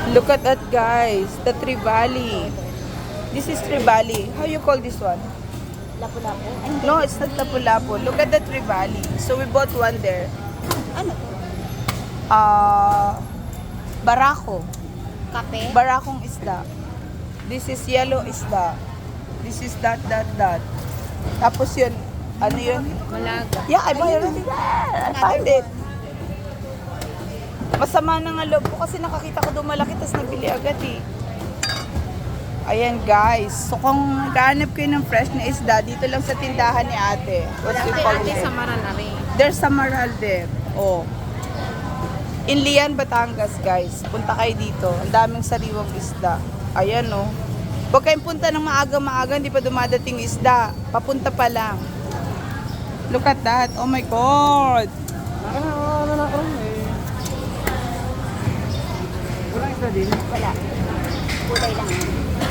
Look at that, guys. The Trevally. This is Trevally. How you call this one? Lapu-lapu. Ay, hindi. No, it's not Lapu-Lapu. Look at the Trevally. So we bought one there. Ano to? Barako. Kape? Barakong isda. This is yellow isda. This is that. Tapos yun, ano yun? Malaga. Yeah, I buy already there. I found it. Masama na nga loob ko kasi nakakita ko doon malaki tapos nabili agad eh. Ayan guys. So kung naghahanap kayo ng fresh na isda, dito lang sa tindahan ni ate. What's it called? Maranari. There's Samaral there. Oh. In Lian, Batangas, guys. Punta kayo dito. Ang daming sariwang isda. Ayan, oh. Huwag kayong punta ng maaga-maaga, hindi pa dumadating isda. Papunta pa lang. Look at that. Oh my God. Wala. Kulay lang.